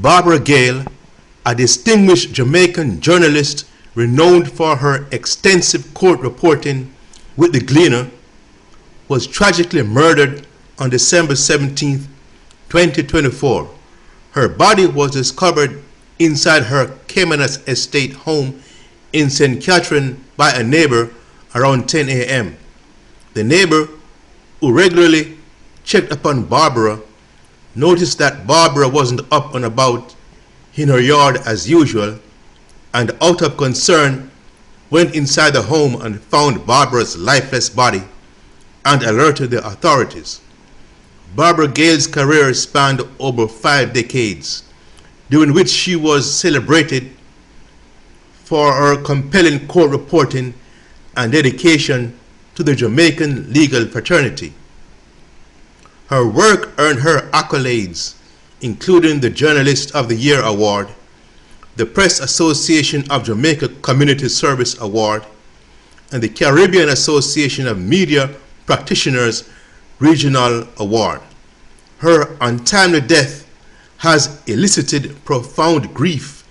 Barbara Gayle, a distinguished Jamaican journalist renowned for her extensive court reporting with the Gleaner, was tragically murdered on December 17, 2024. Her body was discovered inside her Caymanas Estate home in St. Catherine by a neighbor around 10 a.m. The neighbor, who regularly checked upon Barbara, noticed that Barbara wasn't up and about in her yard as usual, and out of concern went inside the home and found Barbara's lifeless body and alerted the authorities. Barbara Gayle's career spanned over 5 decades, during which she was celebrated for her compelling court reporting and dedication to the Jamaican legal fraternity. Her work earned her accolades, including the Journalist of the Year Award, the Press Association of Jamaica Community Service Award, and the Caribbean Association of Media Practitioners Regional Award. Her untimely death has elicited profound grief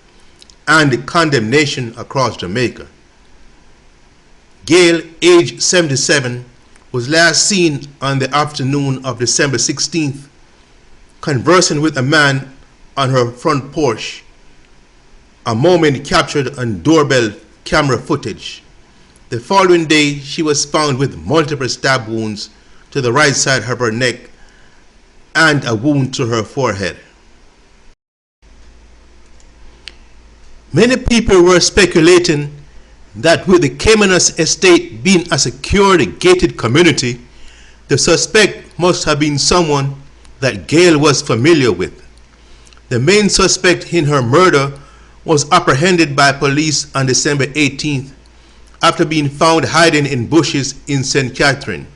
and condemnation across Jamaica. Gayle, age 77, was last seen on the afternoon of December 16th, conversing with a man on her front porch, a moment captured on doorbell camera footage. The following day, she was found with multiple stab wounds to the right side of her neck and a wound to her forehead. Many people were speculating that with the Caymanas Estate being a secured gated community, the suspect must have been someone that Gayle was familiar with. The main suspect in her murder was apprehended by police on December 18th after being found hiding in bushes in St. Catherine.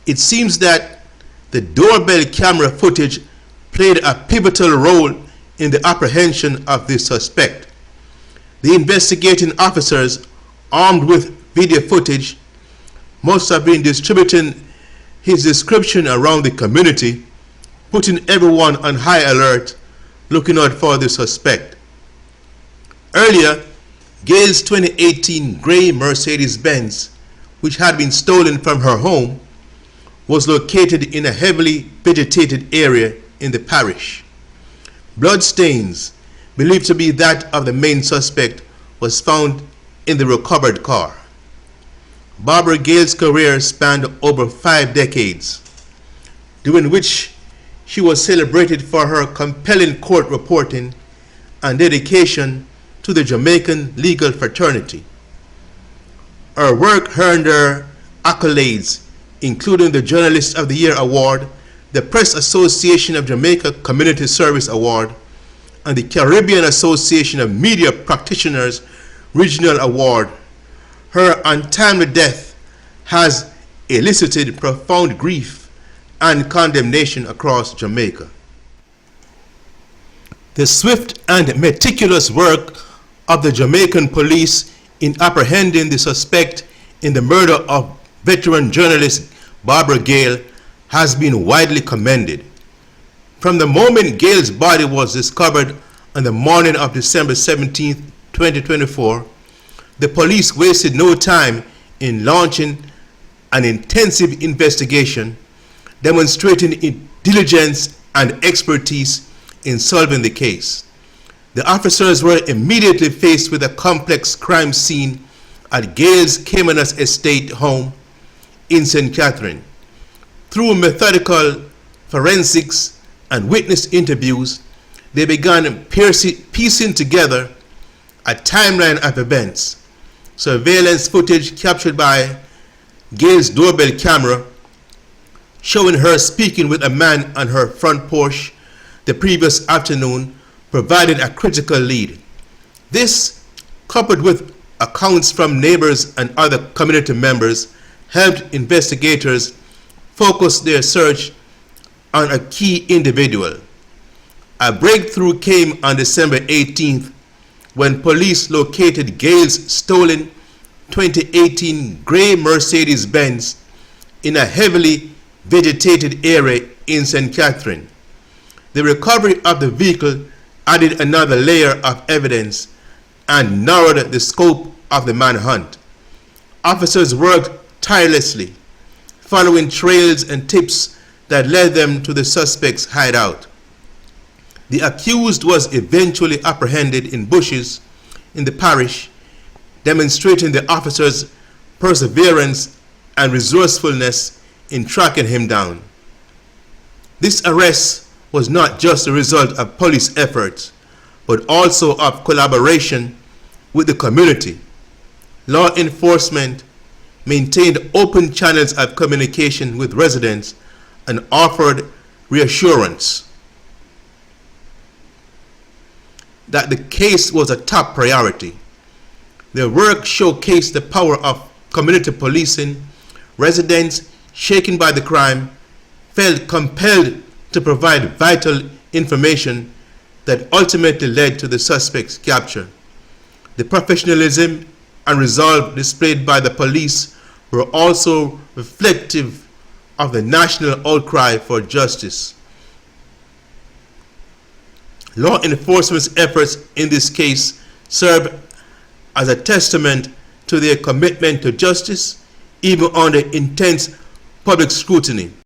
It seems that the doorbell camera footage played a pivotal role in the apprehension of this suspect. The investigating officers, armed with video footage, must have been distributing his description around the community, putting everyone on high alert, looking out for the suspect. Earlier, Gayle's 2018 gray Mercedes Benz, which had been stolen from her home, was located in a heavily vegetated area in the parish. Blood stains, believed to be that of the main suspect, was found in the recovered car. Barbara Gayle's career spanned over 5 decades, during which she was celebrated for her compelling court reporting and dedication to the Jamaican legal fraternity. Her work earned her accolades, including the Journalist of the Year Award, the Press Association of Jamaica Community Service Award, and the Caribbean Association of Media Practitioners Regional Award. Her untimely death has elicited profound grief and condemnation across Jamaica. The swift and meticulous work of the Jamaican police in apprehending the suspect in the murder of veteran journalist Barbara Gayle has been widely commended. From the moment Gayle's body was discovered on the morning of December 17, 2024, the police wasted no time in launching an intensive investigation, demonstrating diligence and expertise in solving the case. The officers were immediately faced with a complex crime scene at Gayle's Caymanas Estate home in St. Catherine. Through methodical forensics and witness interviews, they began piecing together a timeline of events. Surveillance footage captured by Gayle's doorbell camera, showing her speaking with a man on her front porch the previous afternoon, provided a critical lead. This, coupled with accounts from neighbors and other community members, helped investigators focus their search on a key individual. A breakthrough came on December 18th when police located Gayle's stolen 2018 gray Mercedes Benz in a heavily vegetated area in St. Catherine. The recovery of the vehicle added another layer of evidence and narrowed the scope of the manhunt. Officers worked tirelessly, following trails and tips that led them to the suspect's hideout. The accused was eventually apprehended in bushes in the parish, demonstrating the officers' perseverance and resourcefulness in tracking him down. This arrest was not just a result of police efforts, but also of collaboration with the community. Law enforcement maintained open channels of communication with residents and offered reassurance that the case was a top priority. Their work showcased the power of community policing. Residents, shaken by the crime, felt compelled to provide vital information that ultimately led to the suspect's capture. The professionalism and resolve displayed by the police were also reflective of the national outcry for justice. Law enforcement's efforts in this case serve as a testament to their commitment to justice, even under intense public scrutiny.